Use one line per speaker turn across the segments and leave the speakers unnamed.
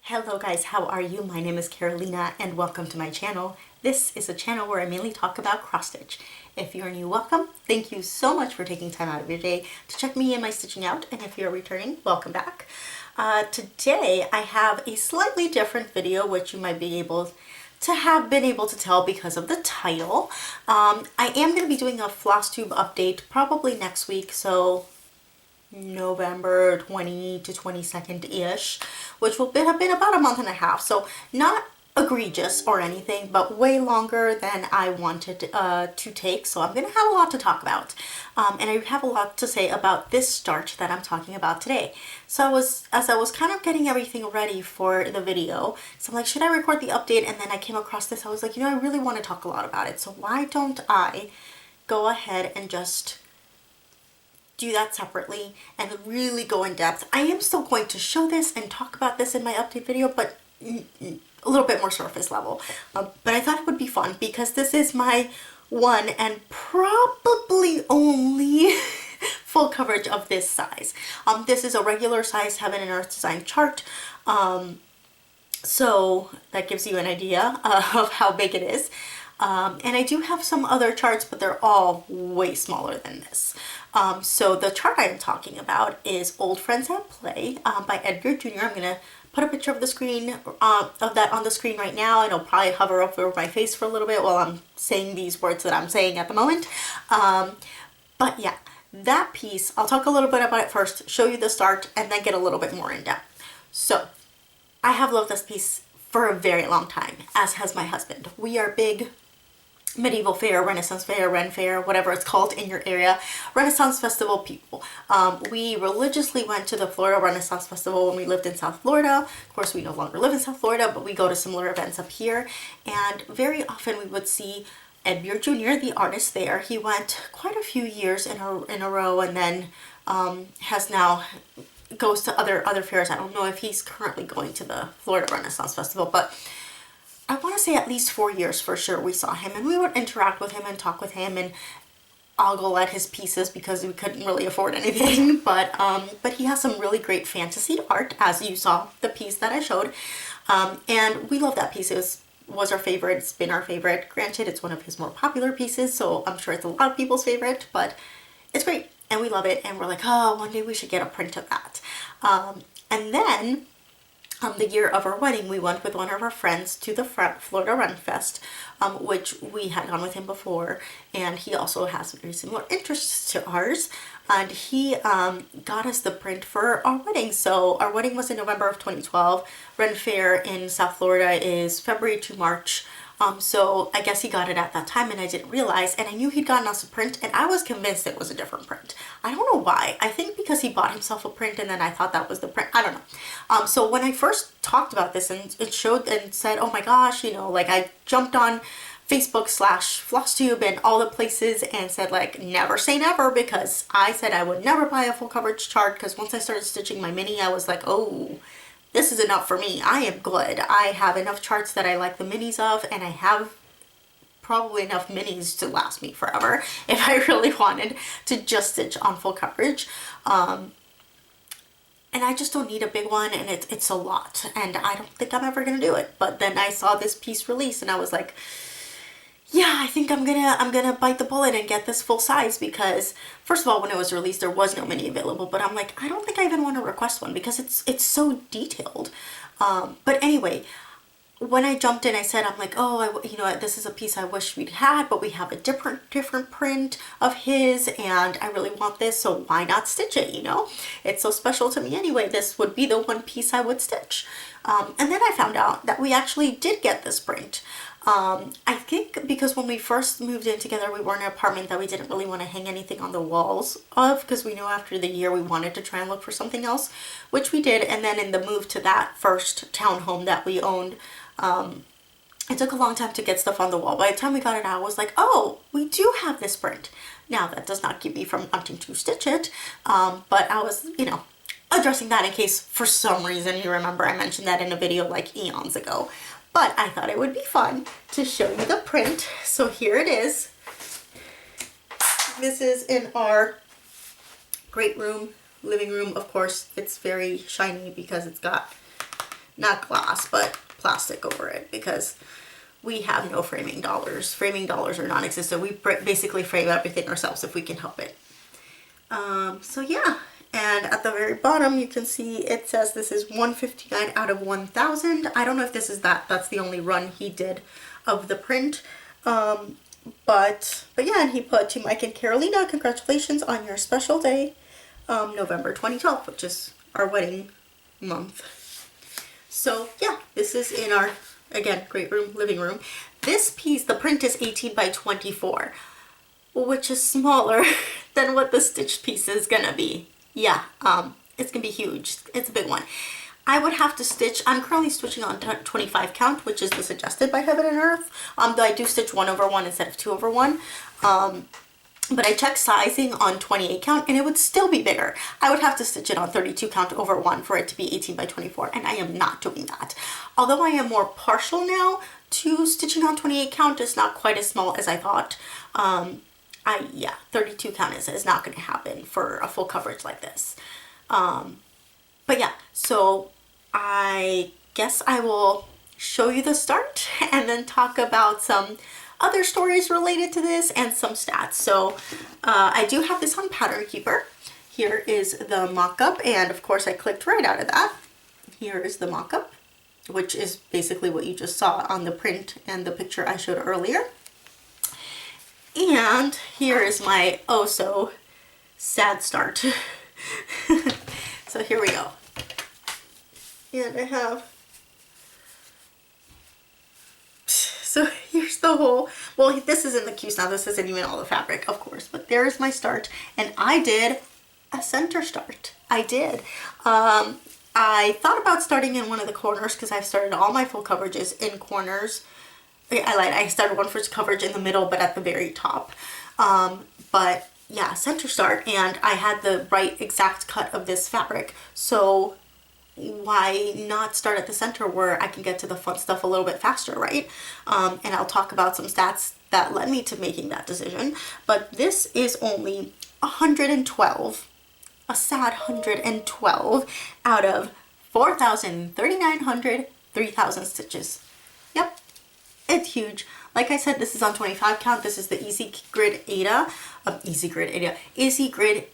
Hello guys, how are you? My name is Carolina and welcome to my channel. This is a channel where I mainly talk about cross stitch. If you're new, welcome. Thank you so much for taking time out of your day to check me and my stitching out, and if you're returning, welcome back. Today I have a slightly different video, which you might be able to have been able to tell because of the title. I am going to be doing a Flosstube update probably next week, so November 20 to 22nd-ish, which will have been about a month and a half, so not egregious or anything, but way longer than I wanted to take, so I'm going to have a lot to talk about. And I have a lot to say about this start that I'm talking about today. So as I was kind of getting everything ready for the video, so I'm like, should I record the update? And then I came across this, I was like, I really want to talk a lot about it, so why don't I go ahead and just do that separately and really go in depth. I am still going to show this and talk about this in my update video, but a little bit more surface level. But I thought it would be fun because this is my one and probably only full coverage of this size. This is a regular size Heaven and Earth design chart. So that gives you an idea of how big it is. And I do have some other charts, but they're all way smaller than this. So the chart I am talking about is Old Friends at Play by Edgar Jr. I'm going to put a picture of the screen, of that on the screen right now, and it'll probably hover over my face for a little bit while I'm saying these words that I'm saying at the moment. But yeah, that piece, I'll talk a little bit about it first, show you the start, and then get a little bit more in depth. So I have loved this piece for a very long time, as has my husband. We are big medieval fair, Renaissance fair, Ren fair, whatever it's called in your area, Renaissance festival people. We religiously went to the Florida Renaissance Festival when we lived in South Florida. Of course, we no longer live in South Florida, but we go to similar events up here. And very often we would see Edgar Jr., the artist there. He went quite a few years in a row, and then has now goes to other fairs. I don't know if he's currently going to the Florida Renaissance Festival, but I want to say at least 4 years for sure we saw him, and we would interact with him and talk with him and ogle at his pieces because we couldn't really afford anything. But he has some really great fantasy art, as you saw the piece that I showed, and we love that piece. It was our favorite. It's been our favorite. Granted, it's one of his more popular pieces, so I'm sure it's a lot of people's favorite, but it's great and we love it, and we're like, oh, one day we should get a print of that. And then the year of our wedding, we went with one of our friends to the Florida Run Fest, which we had gone with him before, and he also has very similar interests to ours, and he got us the print for our wedding. So our wedding was in November of 2012. Ren Fair in South Florida is February to March. So I guess he got it at that time and I didn't realize, and I knew he'd gotten us a print, and I was convinced it was a different print. I don't know why. I think because he bought himself a print and then I thought that was the print. I don't know. So when I first talked about this and it showed and said, oh my gosh, like I jumped on Facebook / Flosstube and all the places and said, like, never say never, because I said I would never buy a full coverage chart, because once I started stitching my mini, I was like, oh, this is enough for me. I am good. I have enough charts that I like the minis of, and I have probably enough minis to last me forever if I really wanted to just stitch on full coverage. And I just don't need a big one, and it's a lot, and I don't think I'm ever gonna do it. But then I saw this piece release and I was like, yeah, I think I'm gonna bite the bullet and get this full size, because first of all, when it was released, there was no mini available, but I'm like, I don't think I even want to request one because it's so detailed. But anyway, when I jumped in, I said, I'm like, oh, this is a piece I wish we'd had, but we have a different print of his, and I really want this, so why not stitch it? It's so special to me anyway. This would be the one piece I would stitch. And then I found out that we actually did get this print. I think because when we first moved in together, we were in an apartment that we didn't really want to hang anything on the walls of, because we knew after the year we wanted to try and look for something else, which we did. And then in the move to that first townhome that we owned, it took a long time to get stuff on the wall. By the time we got it out, I was like, oh, we do have this print. Now, that does not keep me from wanting to stitch it, but I was, addressing that in case for some reason you remember I mentioned that in a video like eons ago. But I thought it would be fun to show you the print. So here it is. This is in our great room, living room. Of course, it's very shiny because it's got not glass, but plastic over it, because we have no framing dollars. Framing dollars are non-existent. We basically frame everything ourselves if we can help it. So yeah, and at the very bottom you can see it says this is 159 out of 1,000. I don't know if this is that's the only run he did of the print. But yeah, and he put, to Mike and Carolina, congratulations on your special day, November 2012, which is our wedding month. So yeah, this is in our, again, great room, living room. This piece, the print is 18 by 24, which is smaller than what the stitched piece is gonna be. Yeah, it's gonna be huge. It's a big one. I would have to stitch, I'm currently stitching on 25 count, which is the suggested by Heaven and Earth. Though I do stitch 1/1 instead of 2/1. But I checked sizing on 28 count and it would still be bigger. I would have to stitch it on 32 count over 1 for it to be 18 by 24, and I am not doing that. Although I am more partial now to stitching on 28 count, it's not quite as small as I thought. Yeah, 32 count is not going to happen for a full coverage like this. But yeah, so I guess I will show you the start and then talk about some other stories related to this and some stats. So I do have this on Pattern Keeper. Here is the mock-up, and of course I clicked right out of that. Here is the mock-up, which is basically what you just saw on the print and the picture I showed earlier. And here is my oh so sad start. So here we go. And I have, so here's the whole, well, this is in the cues now, this isn't even all the fabric, of course, but there's my start, and I did a center start. I did. I thought about starting in one of the corners because I've started all my full coverages in corners. I lied, I started one first coverage in the middle, but at the very top. But yeah, center start, and I had the right exact cut of this fabric, so why not start at the center where I can get to the fun stuff a little bit faster, right? And I'll talk about some stats that led me to making that decision. But this is only 112, a sad 112 out of 4,300, 3,000 stitches. Yep, it's huge. Like I said, this is on 25 count. This is the Easy Grid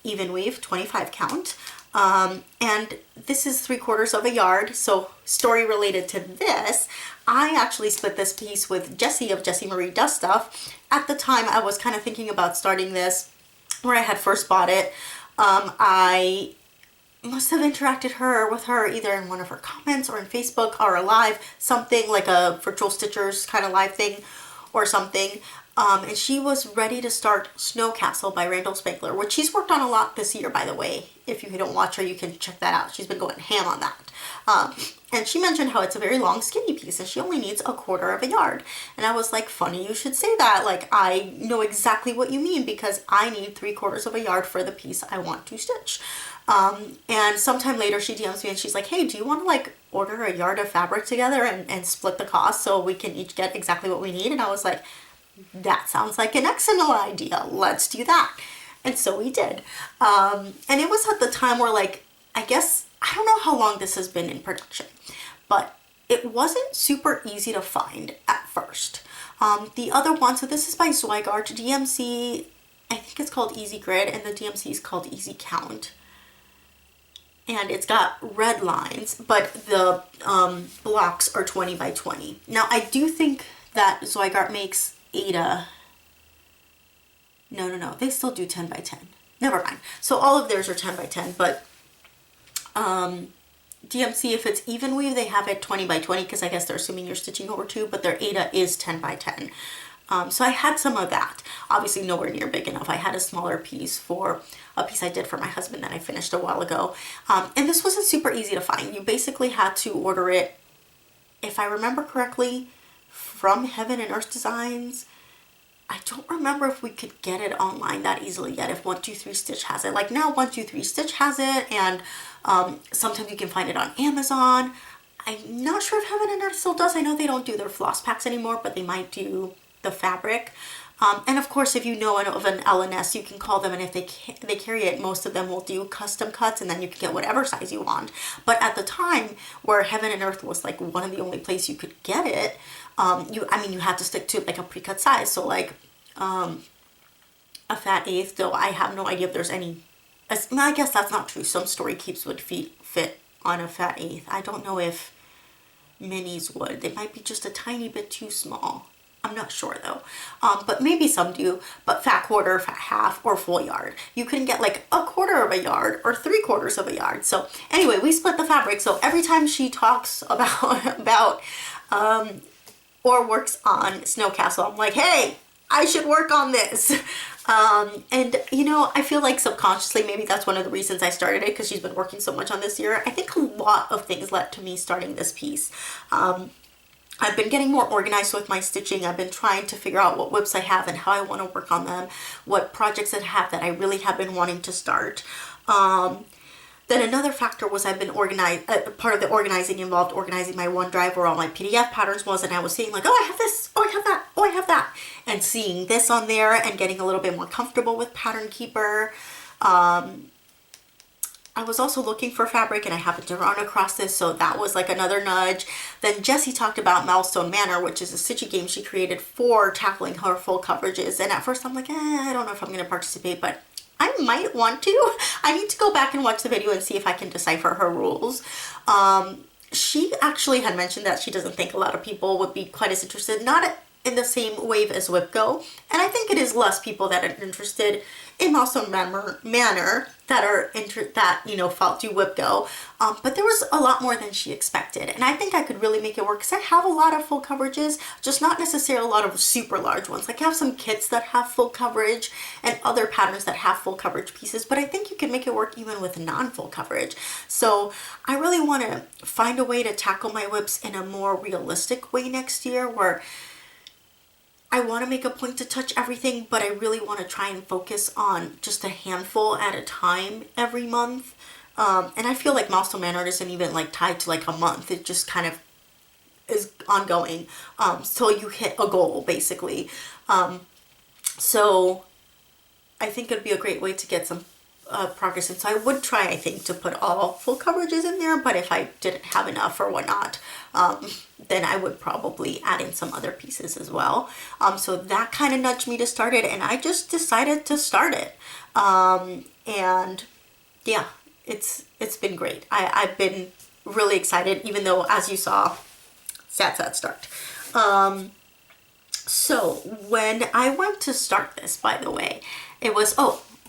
Even Weave 25 count. And this is 3/4 of a yard. So story related to this, I actually split this piece with Jessie of Jessie Marie Does Stuff. At the time, I was kind of thinking about starting this where I had first bought it. I must have interacted with her either in one of her comments or in Facebook or a live, something like a virtual stitchers kind of live thing or something. And she was ready to start Snow Castle by Randall Spangler, which she's worked on a lot this year, by the way. If you don't watch her, you can check that out. She's been going ham on that. And she mentioned how it's a very long, skinny piece, and she only needs 1/4 of a yard. And I was like, funny you should say that. Like, I know exactly what you mean, because I need 3/4 of a yard for the piece I want to stitch. And sometime later she DMs me and she's like, hey, do you want to like order a yard of fabric together and split the cost so we can each get exactly what we need? And I was like, that sounds like an excellent idea. Let's do that. And so we did. And it was at the time where, like, I guess, I don't know how long this has been in production, but it wasn't super easy to find at first. The other one, so this is by Zweigart, DMC, I think it's called Easy Grid, and the DMC is called Easy Count. And it's got red lines, but the blocks are 20 by 20. Now, I do think that Zweigart makes Ada. No, they still do 10 by 10. Never mind. So all of theirs are 10 by 10, but DMC, if it's even weave, they have it 20 by 20 because I guess they're assuming you're stitching over 2, but their Ada is 10 by 10. So I had some of that. Obviously nowhere near big enough. I had a smaller piece for a piece I did for my husband that I finished a while ago. And this wasn't super easy to find. You basically had to order it, if I remember correctly, from Heaven and Earth Designs. I don't remember if we could get it online that easily yet, if 123 Stitch has it. Like now 123 Stitch has it, and sometimes you can find it on Amazon. I'm not sure if Heaven and Earth still does. I know they don't do their floss packs anymore, but they might do the fabric. And of course, if you know of an LNS, you can call them, and if they carry it, most of them will do custom cuts, and then you can get whatever size you want. But at the time where Heaven and Earth was like one of the only places you could get it, you had to stick to like a pre-cut size. So like a fat eighth, though I have no idea if there's any. I guess that's not true. Some story keeps would fit on a fat eighth. I don't know if minis would. They might be just a tiny bit too small. I'm not sure though, but maybe some do. But fat quarter, fat half, or full yard. You can get like a quarter of a yard or 3/4 of a yard. So anyway, we split the fabric. So every time she talks about or works on Snow Castle, I'm like, hey, I should work on this. And you know, I feel like subconsciously, maybe that's one of the reasons I started it, because she's been working so much on this year. I think a lot of things led to me starting this piece. I've been getting more organized with my stitching. I've been trying to figure out what whips I have and how I want to work on them, what projects I have that I really have been wanting to start. Then another factor was I've been organized, part of the organizing involved organizing my OneDrive where all my PDF patterns was, and I was seeing like, oh, I have this, oh, I have that, oh, I have that, and seeing this on there and getting a little bit more comfortable with Pattern Keeper. I was also looking for fabric, and I happened to run across this, so that was like another nudge. Then Jessie talked about Milestone Manor, which is a stitchy game she created for tackling her full coverages, and at first I'm like, I don't know if I'm going to participate, but I might want to. I need to go back and watch the video and see if I can decipher her rules. She actually had mentioned that she doesn't think a lot of people would be quite as interested, not in the same wave as Whip Go, and I think it is less people that are interested in Milestone Manor that you know, felt do Whip Go, but there was a lot more than she expected, and I think I could really make it work because I have a lot of full coverages, just not necessarily a lot of super large ones. Like I have some kits that have full coverage and other patterns that have full coverage pieces, but I think you can make it work even with non-full coverage. So I really want to find a way to tackle my whips in a more realistic way next year, where I want to make a point to touch everything, but I really want to try and focus on just a handful at a time every month. And I feel like Milestone Manor isn't even like tied to like a month. It just kind of is ongoing till you hit a goal, basically. So I think it'd be a great way to get some progress. And so I would try, I think, to put all full coverages in there, but if I didn't have enough or whatnot, then I would probably add in some other pieces as well. So that kind of nudged me to start it, and I just decided to start it. And yeah, it's been great. I've been really excited, even though, as you saw, sad start. So when I went to start this, by the way, it was,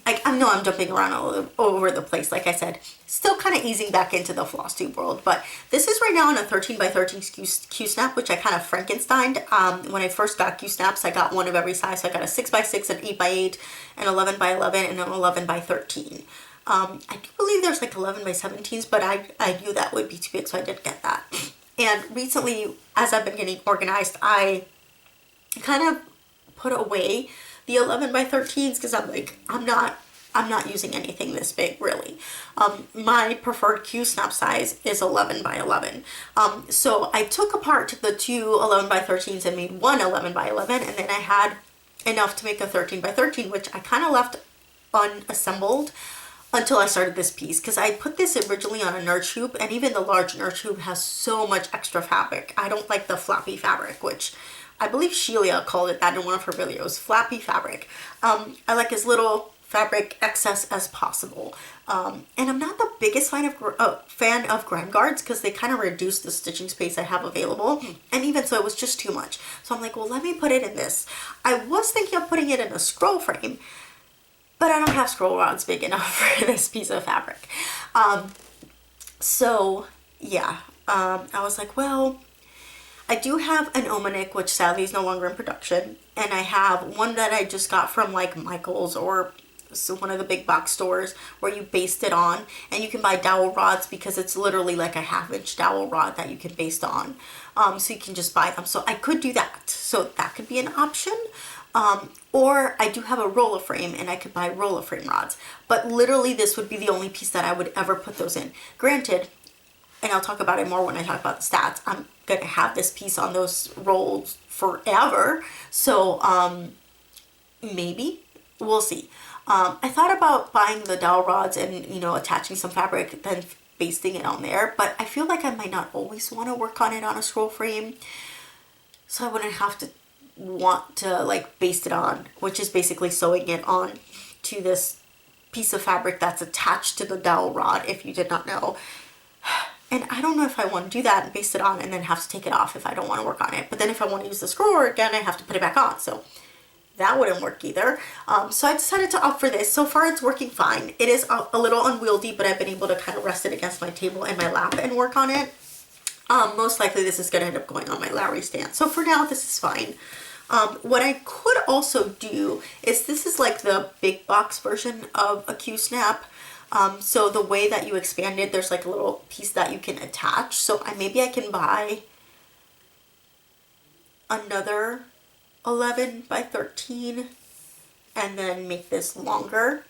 I know I'm jumping around all over the place, like I said, still kind of easing back into the Flosstube world, but this is right now on a 13 by 13 Q-snap, which I kind of Frankensteined. When I first got Q-snaps, I got one of every size, so I got a 6 by 6, an 8 by 8, an 11 by 11, and an 11 by 13. I do believe there's like 11 by 17s, but I knew that would be too big, so I didn't get that. And recently, as I've been getting organized, I kind of put away the 11 by 13s because I'm like, I'm not using anything this big, really. My preferred Q-snap size is 11 by 11. So I took apart the two 11 by 13s and made one 11 by 11, and then I had enough to make a 13 by 13, which I kind of left unassembled until I started this piece, because I put this originally on a nurse hoop, and even the large nurse hoop has so much extra fabric. I don't like the floppy fabric, which I believe Sheila called it that in one of her videos, flappy fabric. I like as little fabric excess as possible. And I'm not the biggest fan of grime guards because they kind of reduce the stitching space I have available. And even so, it was just too much. So I'm like, well, let me put it in this. I was thinking of putting it in a scroll frame, but I don't have scroll rods big enough for this piece of fabric. So yeah, I was like, well, I do have an Omanik, which sadly is no longer in production, and I have one that I just got from like Michael's or one of the big box stores where you baste it on, and you can buy dowel rods because it's literally like a 1/2 inch dowel rod that you can baste on. So you can just buy them. So I could do that. So that could be an option. Or I do have a roller frame and I could buy roller frame rods, but literally this would be the only piece that I would ever put those in. Granted, and I'll talk about it more when I talk about the stats, I'm gonna have this piece on those rolls forever. So maybe. We'll see. I thought about buying the dowel rods and, you know, attaching some fabric, then basting it on there, but I feel like I might not always want to work on it on a scroll frame. So I wouldn't have to want to like baste it on, which is basically sewing it on to this piece of fabric that's attached to the dowel rod, if you did not know. And I don't know if I want to do that and baste it on and then have to take it off if I don't want to work on it. But then if I want to use the scroll again, I have to put it back on. So that wouldn't work either. So I decided to opt for this. So far it's working fine. It is a little unwieldy, but I've been able to kind of rest it against my table and my lap and work on it. Most likely this is going to end up going on my Lowry stand. So for now, this is fine. What I could also do is, this is like the big box version of a Q-snap. So the way that you expand it, there's like a little piece that you can attach. So maybe I can buy another 11 by 13 and then make this longer.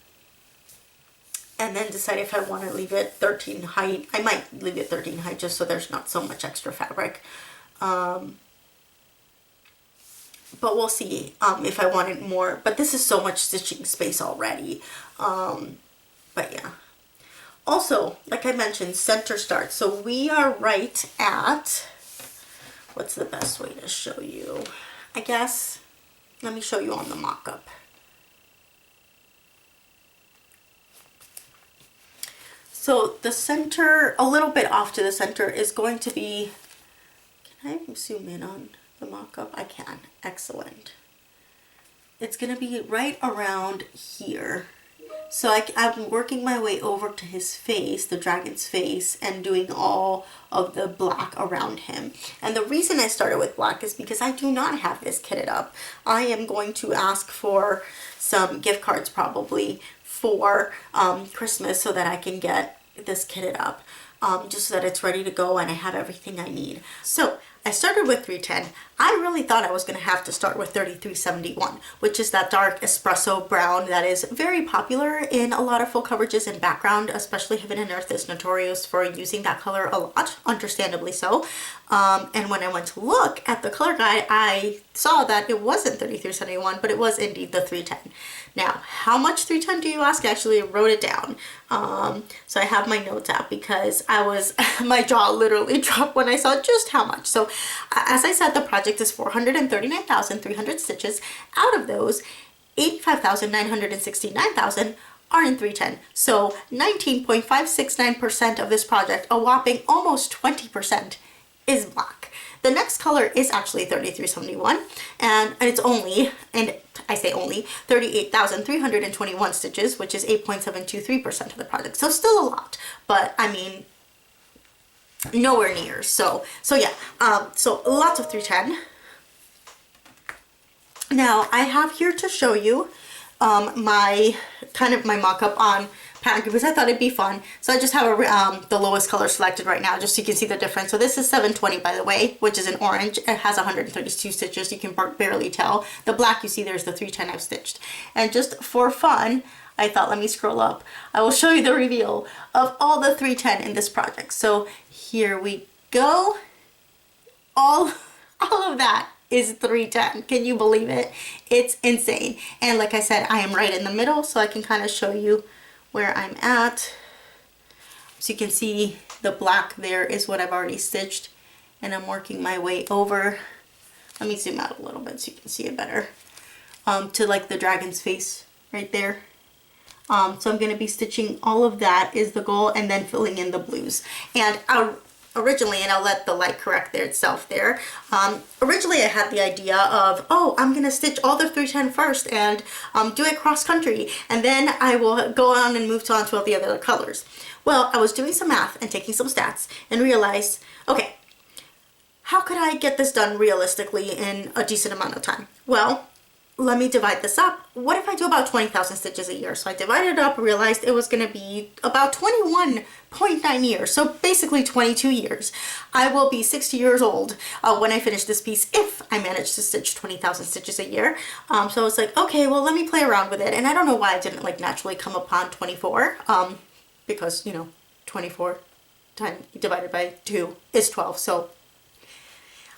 And then decide if I want to leave it 13 height. I might leave it 13 height just so there's not so much extra fabric. But we'll see if I wanted more. But this is so much stitching space already. But yeah. Also, like I mentioned, center start. So we are right at, what's the best way to show you? I guess, let me show you on the mock-up. So the center, a little bit off to the center, is going to be, can I zoom in on the mock-up? I can. Excellent. It's going to be right around here. So I'm working my way over to his face, the dragon's face, and doing all of the black around him. And the reason I started with black is because I do not have this kitted up. I am going to ask for some gift cards probably for Christmas so that I can get this kitted up, just so that it's ready to go and I have everything I need. So I started with 310. I really thought I was going to have to start with 3371, which is that dark espresso brown that is very popular in a lot of full coverages and background, especially Heaven and Earth is notorious for using that color a lot, understandably so. And when I went to look at the color guide, I saw that it wasn't 3371, but it was indeed the 310. Now, how much 310 do you ask? I actually wrote it down. So I have my notes out because my jaw literally dropped when I saw just how much. So as I said, the project is 439,300 stitches. Out of those, 85,969,000 are in 310. So 19.569% of this project, a whopping almost 20%, is black. The next color is actually 3371, and it's only, and I say only, 38,321 stitches, which is 8.723% of the project. So still a lot, but I mean, nowhere near. So yeah, so lots of 310. Now I have here to show you my mock-up on pattern because I thought it'd be fun. So I just have the lowest color selected right now just so you can see the difference. So this is 720, by the way, which is an orange. It has 132 stitches. You can barely tell. The black you see there's the 310 I've stitched. And just for fun, I thought, let me scroll up. I will show you the reveal of all the 310 in this project. So here we go. All of that is 310. Can you believe it? It's insane. And like I said, I am right in the middle, so I can kind of show you where I'm at. So you can see the black there is what I've already stitched, and I'm working my way over. Let me zoom out a little bit so you can see it better. To like the dragon's face right there. So I'm going to be stitching all of that is the goal, and then filling in the blues. And originally, and I'll let the light correct itself there. Originally I had the idea of, oh, I'm going to stitch all the 310 first and do it cross country, and then I will go on and move on to all the other colors. Well, I was doing some math and taking some stats and realized, okay, how could I get this done realistically in a decent amount of time? Well, let me divide this up. What if I do about 20,000 stitches a year? So I divided it up, realized it was going to be about 21.9 years. So basically 22 years. I will be 60 years old when I finish this piece if I manage to stitch 20,000 stitches a year. So I was like, okay, well, let me play around with it. And I don't know why I didn't like naturally come upon 24 because, you know, 24 divided by 2 is 12. So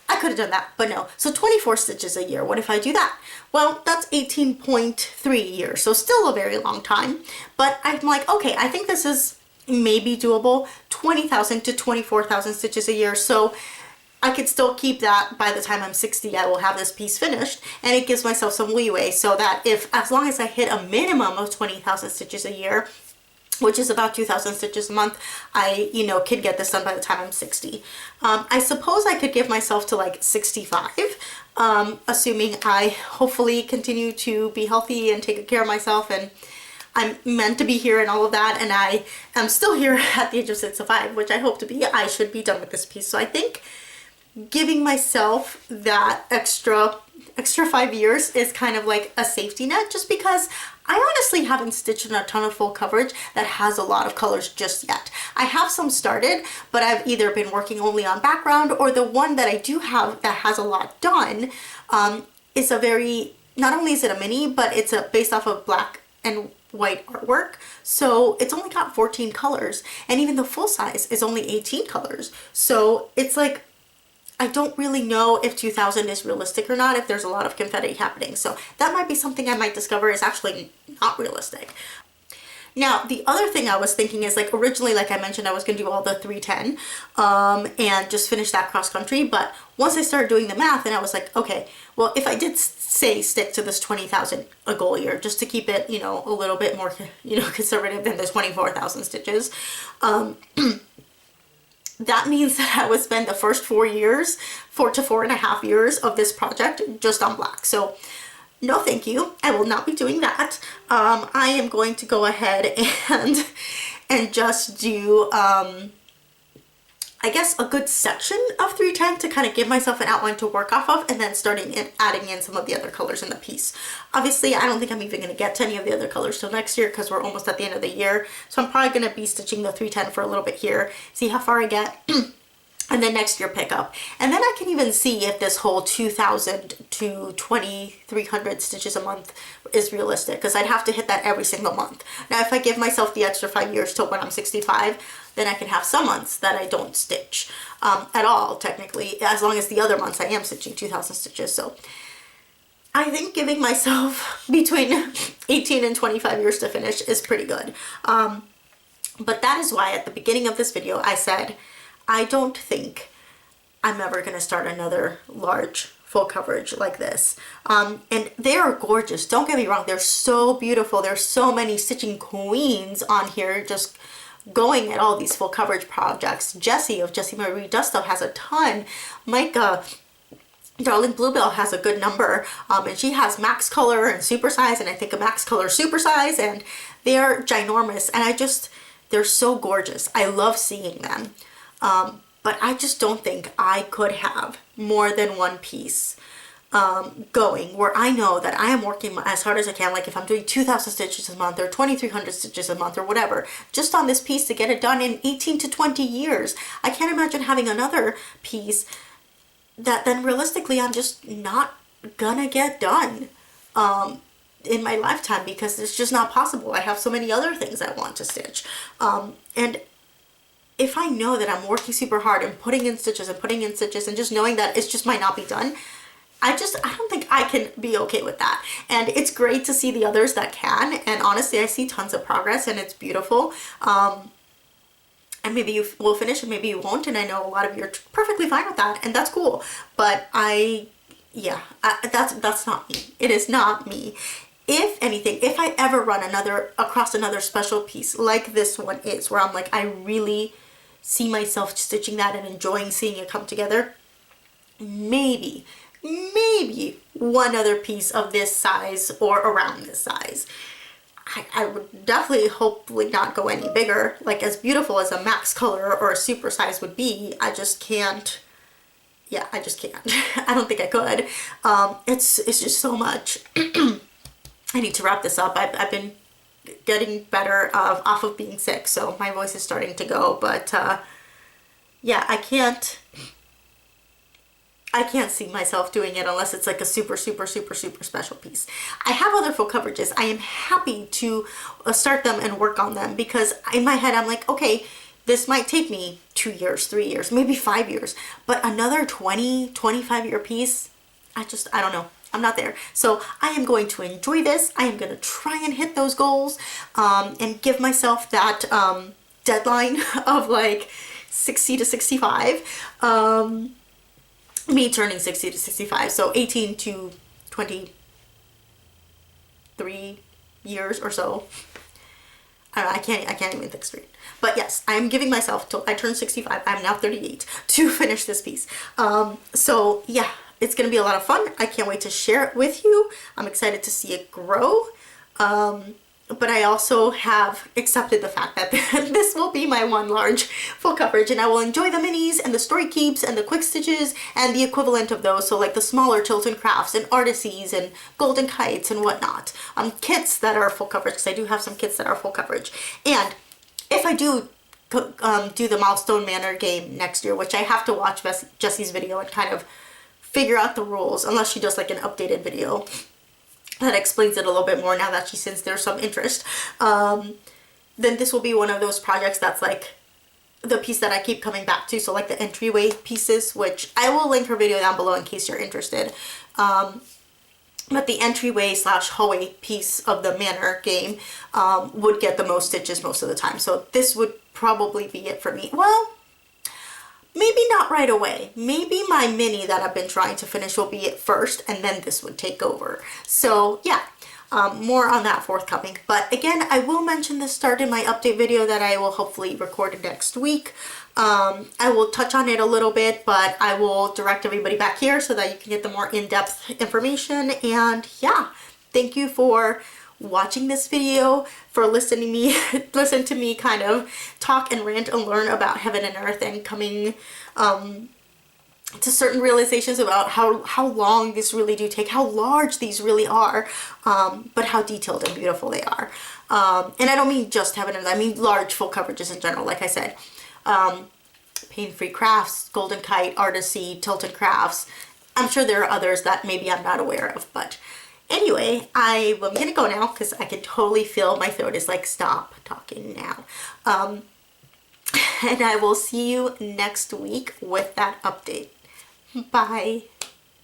I I could have done that, but no. So 24 stitches a year. What if I do that? Well, that's 18.3 years, so still a very long time. But I'm like, okay, I think this is maybe doable. 20,000 to 24,000 stitches a year. So I could still keep that. By the time I'm 60, I will have this piece finished, and it gives myself some leeway so that as long as I hit a minimum of 20,000 stitches a year, which is about 2,000 stitches a month, I, could get this done by the time I'm 60. I suppose I could give myself to like 65, assuming I hopefully continue to be healthy and take care of myself, and I'm meant to be here and all of that, and I am still here at the age of 65, which I hope to be. I should be done with this piece. So I think giving myself that extra 5 years is kind of like a safety net, just because I honestly haven't stitched in a ton of full coverage that has a lot of colors just yet. I have some started, but I've either been working only on background, or the one that I do have that has a lot done is a very, not only is it a mini, but it's based off of black and white artwork. So it's only got 14 colors, and even the full size is only 18 colors. So it's like, I don't really know if 2,000 is realistic or not, if there's a lot of confetti happening. So that might be something I might discover is actually not realistic. Now, the other thing I was thinking is, like, originally, like I mentioned, I was going to do all the 310 and just finish that cross country. But once I started doing the math, and I was like, okay, well, if I did say stick to this 20,000 a goal year, just to keep it, a little bit more, conservative than the 24,000 stitches, that means that I would spend the first 4 years, 4 to 4.5 years of this project just on black. So no thank you, I will not be doing that. I am going to go ahead and just do I guess a good section of 310 to kind of give myself an outline to work off of, and then starting and adding in some of the other colors in the piece. Obviously, I don't think I'm even going to get to any of the other colors till next year, because we're almost at the end of the year. So I'm probably going to be stitching the 310 for a little bit here, see how far I get, and then next year pick up. And then I can even see if this whole 2,000 to 2,300 stitches a month is realistic, because I'd have to hit that every single month. Now, if I give myself the extra 5 years till when I'm 65, then I can have some months that I don't stitch at all, technically, as long as the other months I am stitching 2,000 stitches. So I think giving myself between 18 and 25 years to finish is pretty good. But that is why at the beginning of this video I said, I don't think I'm ever going to start another large full coverage like this. And they are gorgeous. Don't get me wrong. They're so beautiful. There's so many stitching queens on here just going at all these full coverage projects. Jessie of Jessie Marie Dusto has a ton. Micah, Darling Bluebell, has a good number. And she has max color and super size, and I think a max color super size, and they're ginormous. And they're so gorgeous. I love seeing them. But I just don't think I could have more than one piece going where I know that I am working as hard as I can. Like if I'm doing 2,000 stitches a month or 2,300 stitches a month or whatever, just on this piece to get it done in 18 to 20 years. I can't imagine having another piece that then realistically I'm just not gonna get done in my lifetime, because it's just not possible. I have so many other things I want to stitch. And if I know that I'm working super hard and putting in stitches and just knowing that it just might not be done, I don't think I can be okay with that. And it's great to see the others that can, and honestly I see tons of progress and it's beautiful. And maybe you will finish and maybe you won't, and I know a lot of you are perfectly fine with that, and that's cool. But that's not me. It is not me. If anything, if I ever run across another special piece like this one is, where I'm like, I really see myself stitching that and enjoying seeing it come together, maybe one other piece of this size or around this size. I would definitely hopefully not go any bigger. Like as beautiful as a max color or a super size would be, I just can't. Yeah, I just can't. I don't think I could. It's just so much. I need to wrap this up. I've been getting better off of being sick, so my voice is starting to go. But yeah, I can't see myself doing it unless it's like a super special piece. I have other full coverages. I am happy to start them and work on them, because in my head I'm like, okay, this might take me 2 years, 3 years, maybe 5 years, but another 20, 25-year piece, I don't know. I'm not there. So I am going to enjoy this. I am going to try and hit those goals, and give myself that deadline of like 60 to 65. Me turning 60 to 65. So 18 to 23 years or so. I don't know, I can't even think straight. But yes, I'm giving myself till I turn 65. I'm now 38 to finish this piece. So yeah, it's gonna be a lot of fun. I can't wait to share it with you. I'm excited to see it grow. But I also have accepted the fact that this will be my one large full coverage, and I will enjoy the minis and the story keeps and the quick stitches and the equivalent of those. So like the smaller Tilton Crafts and Artises and Golden Kites and whatnot. Kits that are full coverage, because I do have some kits that are full coverage. And if I do do the Milestone Manor game next year, which I have to watch Jessie's video and kind of figure out the rules, unless she does like an updated video that explains it a little bit more now that she since there's some interest, then this will be one of those projects that's like the piece that I keep coming back to. So like the entryway pieces, which I will link her video down below in case you're interested. But the entryway / hallway piece of the Manor game would get the most stitches most of the time. So this would probably be it for me. Well, maybe not right away. Maybe my mini that I've been trying to finish will be it first, and then this would take over. So yeah, more on that forthcoming. But again, I will mention this start in my update video that I will hopefully record next week. I will touch on it a little bit, but I will direct everybody back here so that you can get the more in-depth information. And yeah, thank you for watching this video, for listening to me kind of talk and rant and learn about heaven and earth, and coming to certain realizations about how long this really do take, how large these really are, but how detailed and beautiful they are. And I don't mean just heaven and earth, I mean large full coverages in general. Like I said, Pain-Free Crafts, Golden Kite, Artisy, Tilted Crafts. I'm sure there are others that maybe I'm not aware of, but anyway, I'm gonna go now because I can totally feel my throat is like, stop talking now. And I will see you next week with that update. Bye.